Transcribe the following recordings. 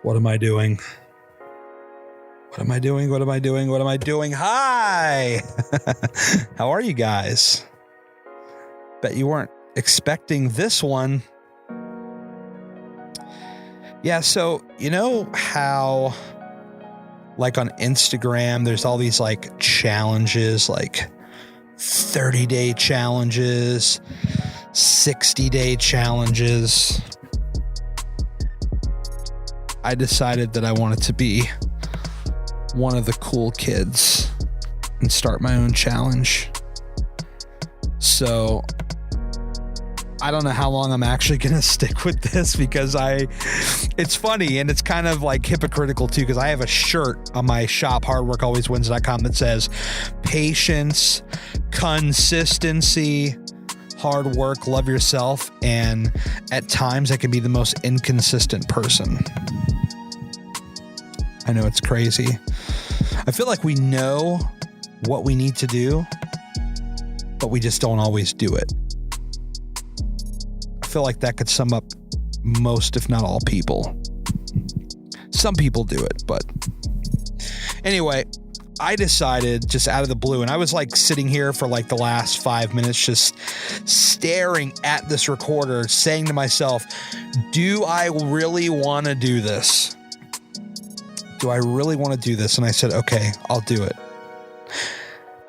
What am I doing? What am I doing? What am I doing? What am I doing? Hi! How are you guys? Bet you weren't expecting this one. Yeah, so you know how like on Instagram, there's all these like challenges, like 30-day challenges, 60-day challenges. I decided that I wanted to be one of the cool kids and start my own challenge. So I don't know how long I'm actually going to stick with this because it's funny and it's kind of like hypocritical too, because I have a shirt on my shop, hardworkalwayswins.com, that says patience, consistency, hard work, love yourself. And at times I can be the most inconsistent person. I know it's crazy. I feel like we know what we need to do, but we just don't always do it. I feel like that could sum up most, if not all, people. Some people do it, but anyway, I decided just out of the blue, and I was like sitting here for like the last 5 minutes just staring at this recorder, saying to myself, do I really want to do this? Do I really want to do this? And I said, okay, I'll do it.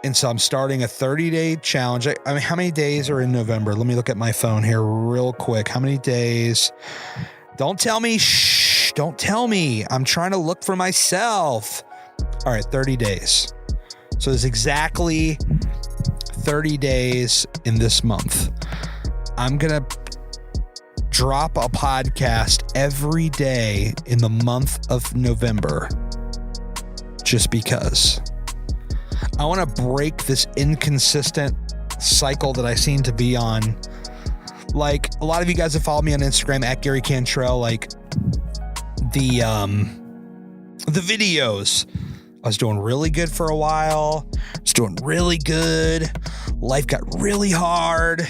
And so I'm starting a 30-day challenge. I mean, how many days are in November? Let me look at my phone here real quick. How many days? Don't tell me. Shh, don't tell me. I'm trying to look for myself. All right, 30 days. So there's exactly 30 days in this month. I'm going to drop a podcast every day in the month of November just because. I want to break this inconsistent cycle that I seem to be on. Like a lot of you guys have followed me on Instagram at Gary Cantrell, like the videos. I was doing really good for a while. I was doing really good. Life got really hard.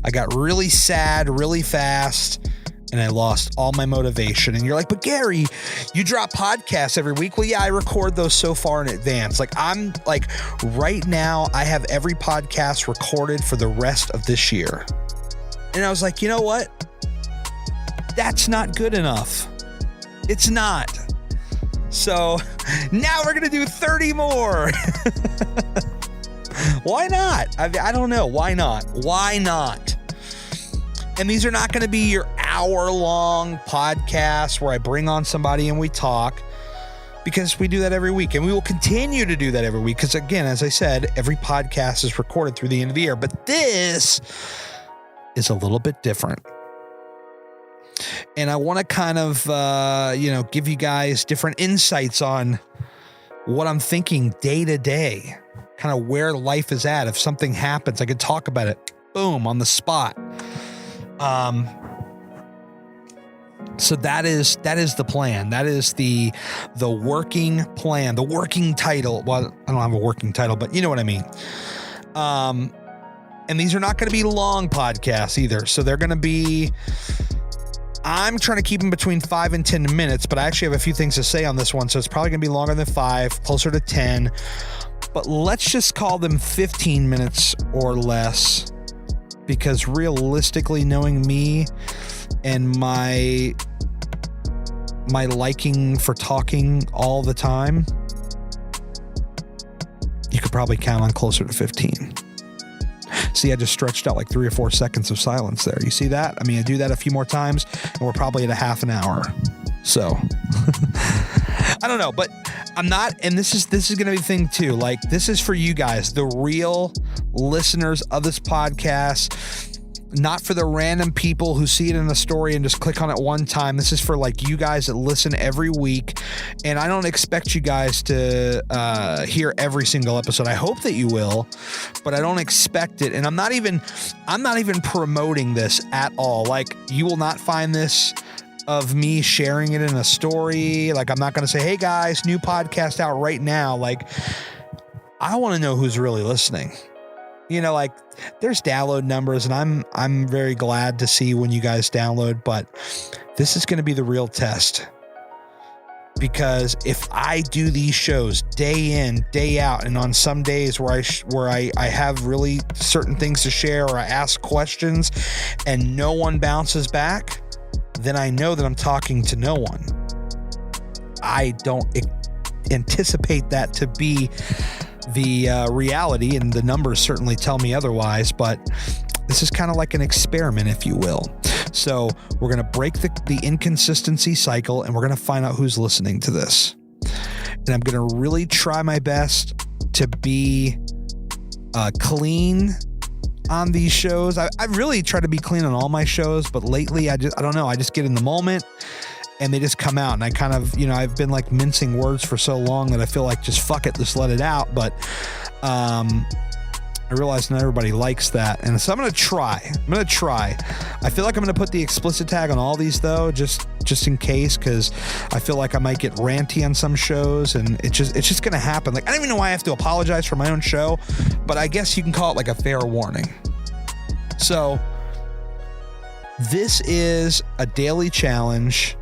I got really sad really fast. And I lost all my motivation. And you're like, but Gary, you drop podcasts every week. Well, yeah, I record those so far in advance. Like I'm like right now, I have every podcast recorded for the rest of this year. And I was like, you know what? That's not good enough. It's not. So now we're going to do 30 more. Why not? I don't know. Why not? Why not? And these are not going to be your hour-long podcasts where I bring on somebody and we talk, because we do that every week. And we will continue to do that every week because, again, as I said, every podcast is recorded through the end of the year. But this is a little bit different. And I want to kind of, give you guys different insights on what I'm thinking day to day, kind of where life is at. If something happens, I could talk about it, boom, on the spot. So that is the plan. That is the working plan, the working title. Well, I don't have a working title, but you know what I mean. And these are not going to be long podcasts either. So they're going to be, I'm trying to keep them between 5 and 10 minutes, but I actually have a few things to say on this one. So it's probably going to be longer than 5, closer to 10, but let's just call them 15 minutes or less. Because realistically, knowing me and my liking for talking all the time, you could probably count on closer to 15. See, I just stretched out like 3 or 4 seconds of silence there. You see that? I mean, I do that a few more times and we're probably at a half an hour. So I don't know, but I'm not, and this is going to be the thing too. Like, this is for you guys, the real listeners of this podcast, not for the random people who see it in the story and just click on it one time. This is for like you guys that listen every week. And I don't expect you guys to hear every single episode. I hope that you will, but I don't expect it. And I'm not even promoting this at all. Like, you will not find this of me sharing it in a story. Like, I'm not going to say, hey guys, new podcast out right now. Like, I want to know who's really listening. You know, like, there's download numbers and I'm very glad to see when you guys download, but this is going to be the real test. because if I do these shows day in, day out, and on some days where I have really certain things to share, or I ask questions and no one bounces back, then I know that I'm talking to no one. I don't anticipate that to be the reality, and the numbers certainly tell me otherwise, but this is kind of like an experiment, if you will. So we're going to break the inconsistency cycle, and we're going to find out who's listening to this. And I'm going to really try my best to be clean on these shows. I really try to be clean on all my shows, but lately I don't know. I just get in the moment and they just come out, and I kind of, I've been like mincing words for so long that I feel like just fuck it, just let it out. But I realize not everybody likes that. And so I'm going to try. I feel like I'm going to put the explicit tag on all these though, just in case, because I feel like I might get ranty on some shows, and it's just going to happen. Like, I don't even know why I have to apologize for my own show, but I guess you can call it like a fair warning. So this is a daily challenge,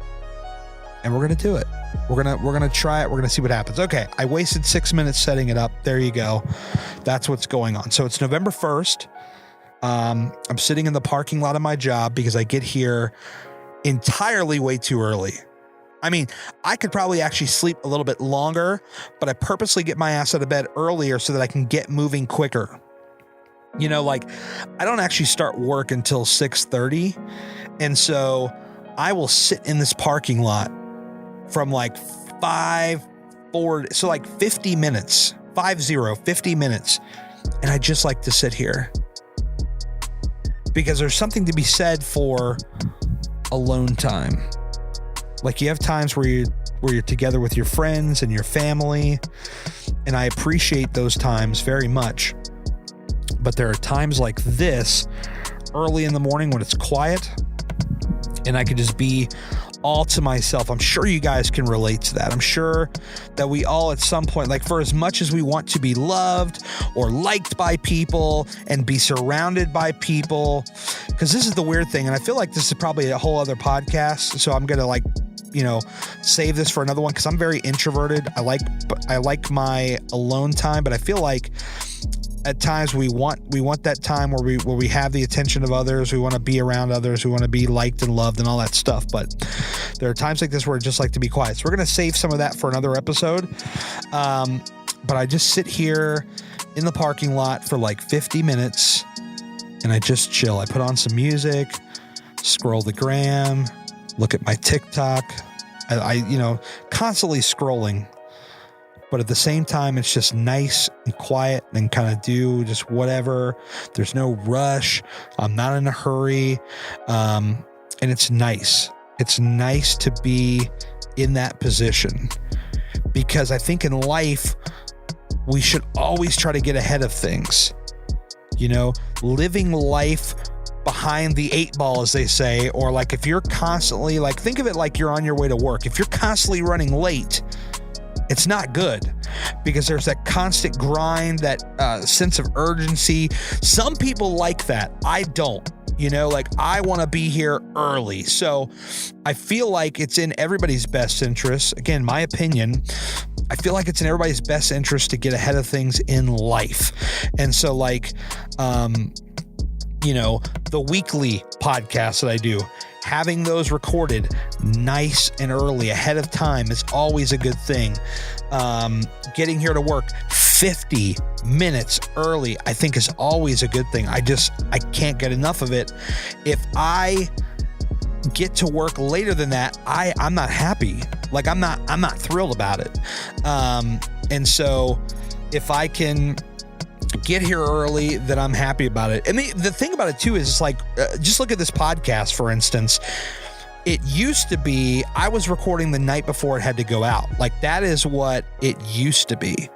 and we're going to do it. We're going to try it. We're going to see what happens. Okay. I wasted 6 minutes setting it up. There you go. That's what's going on. So it's November 1st. I'm sitting in the parking lot of my job because I get here entirely way too early. I mean, I could probably actually sleep a little bit longer, but I purposely get my ass out of bed earlier so that I can get moving quicker. Like I don't actually start work until 6:30. And so I will sit in this parking lot from like 5:40, so like 50 minutes, 50 minutes. And I just like to sit here because there's something to be said for alone time. Like you have times where you're together with your friends and your family, and I appreciate those times very much. But there are times like this early in the morning when it's quiet and I could just be all to myself. I'm sure you guys can relate to that. I'm sure that we all at some point, like for as much as we want to be loved or liked by people and be surrounded by people, because this is the weird thing. And I feel like this is probably a whole other podcast. So I'm going to save this for another one, because I'm very introverted. I like my alone time, but I feel like at times we want that time where we have the attention of others. We want to be around others. We want to be liked and loved and all that stuff. But there are times like this where I just like to be quiet. So we're going to save some of that for another episode. But I just sit here in the parking lot for like 50 minutes and I just chill. I put on some music, scroll the gram, look at my TikTok. I constantly scrolling. But at the same time, it's just nice and quiet and kind of do just whatever. There's no rush. I'm not in a hurry. And it's nice. It's nice to be in that position, because I think in life, we should always try to get ahead of things. Living life behind the 8 ball, as they say, or like if you're constantly think of it like you're on your way to work. If you're constantly running late, it's not good, because there's that constant grind, that sense of urgency. Some people like that. I don't. I want to be here early. So I feel like it's in everybody's best interest. Again, my opinion, I feel like it's in everybody's best interest to get ahead of things in life. And so the weekly podcast that I do, having those recorded nice and early ahead of time is always a good thing. Getting here to work 50 minutes early, I think, is always a good thing. I can't get enough of it. If I get to work later than that, I'm not happy. Like I'm not thrilled about it. And so if I can get here early, then I'm happy about it. And the thing about it too is it's like, just look at this podcast, for instance. It used to be I was recording the night before it had to go out. Like that is what it used to be.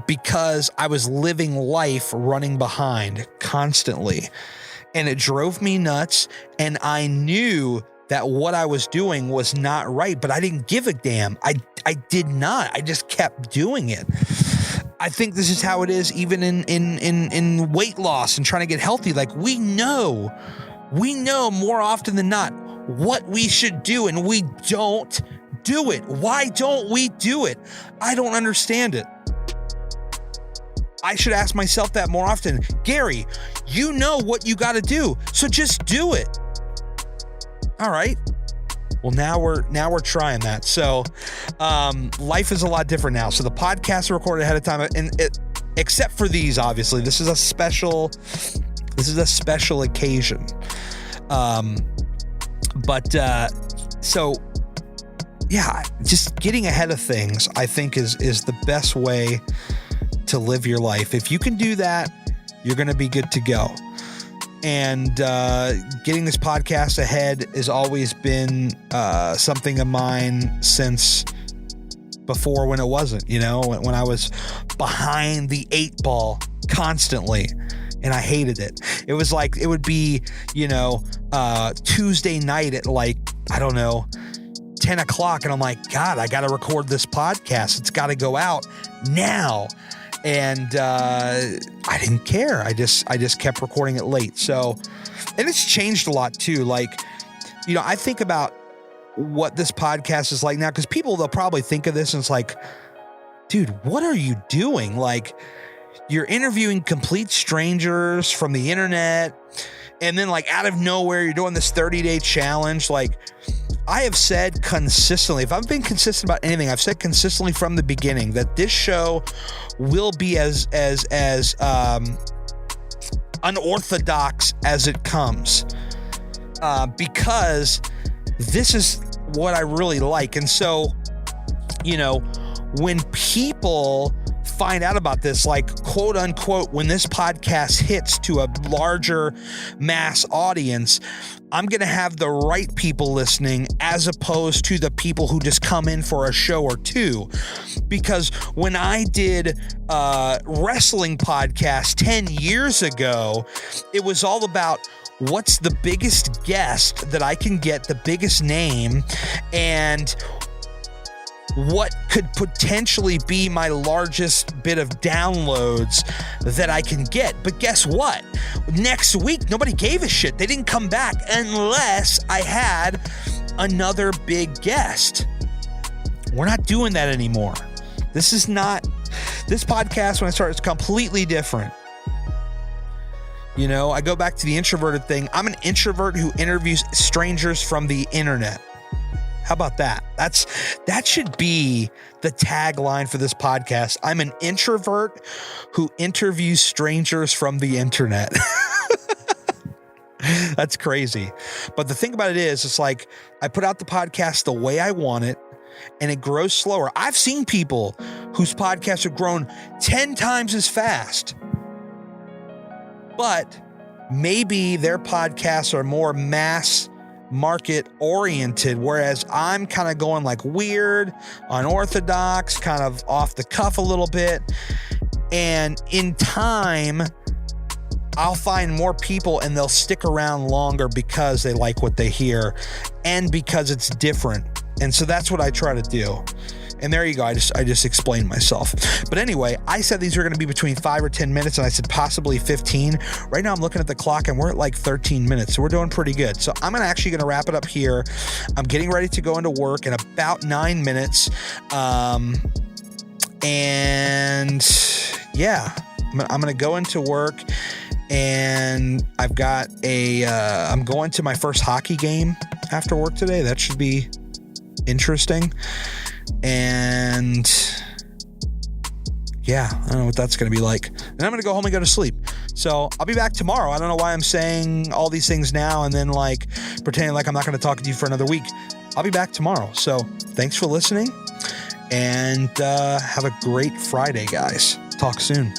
Because I was living life running behind constantly, and it drove me nuts. And I knew that what I was doing was not right, but I didn't give a damn. I did not. I just kept doing it. I think this is how it is even in weight loss and trying to get healthy. Like we know more often than not what we should do, and we don't Do it. Why don't we do it? I don't understand it. I should ask myself that more often. Gary, you know what you got to do, so just do it. All right. Well, now we're trying that. So, life is a lot different now. So the podcasts are recorded ahead of time, and except for these, obviously, this is a special occasion. So yeah, just getting ahead of things, I think is the best way to live your life. If you can do that, you're going to be good to go. And getting this podcast ahead has always been something of mine since before, when it wasn't, when I was behind the 8 ball constantly, and I hated it. It was like, it would be, Tuesday night at 10 o'clock. And I'm like, God, I got to record this podcast. It's got to go out now. And I didn't care. I just kept recording it late. So, and it's changed a lot too. I think about what this podcast is like now, because they'll probably think of this and it's like, dude, what are you doing? Like, you're interviewing complete strangers from the internet, and then out of nowhere, you're doing this 30-day challenge. I have said consistently, if I've been consistent about anything, I've said consistently from the beginning that this show will be as unorthodox as it comes, because this is what I really like. And so, when people find out about this, quote unquote, when this podcast hits to a larger mass audience, I'm going to have the right people listening as opposed to the people who just come in for a show or two. Because when I did wrestling podcast 10 years ago, it was all about what's the biggest guest that I can get, the biggest name, and what could potentially be my largest bit of downloads that I can get. But guess what? Next week, nobody gave a shit. They didn't come back unless I had another big guest. We're not doing that anymore. This podcast, when I started, is completely different. I go back to the introverted thing. I'm an introvert who interviews strangers from the internet. How about that? That should be the tagline for this podcast. I'm an introvert who interviews strangers from the internet. That's crazy. But the thing about it is, it's I put out the podcast the way I want it, and it grows slower. I've seen people whose podcasts have grown 10 times as fast, but maybe their podcasts are more mass market oriented, whereas I'm kind of going weird, unorthodox, kind of off the cuff a little bit. And in time, I'll find more people and they'll stick around longer because they like what they hear and because it's different. And so that's what I try to do. And there you go. I just explained myself. But anyway, I said these were going to be between 5 or 10 minutes, and I said possibly 15. Right now I'm looking at the clock and we're at 13 minutes. So we're doing pretty good. So I'm actually going to wrap it up here. I'm getting ready to go into work in about 9 minutes. And yeah, I'm going to go into work, and I've got I'm going to my first hockey game after work today. That should be interesting. And yeah, I don't know what that's going to be like. And I'm going to go home and go to sleep. So I'll be back tomorrow. I don't know why I'm saying all these things now and then pretending I'm not going to talk to you for another week. I'll be back tomorrow. So thanks for listening, and have a great Friday, guys. Talk soon.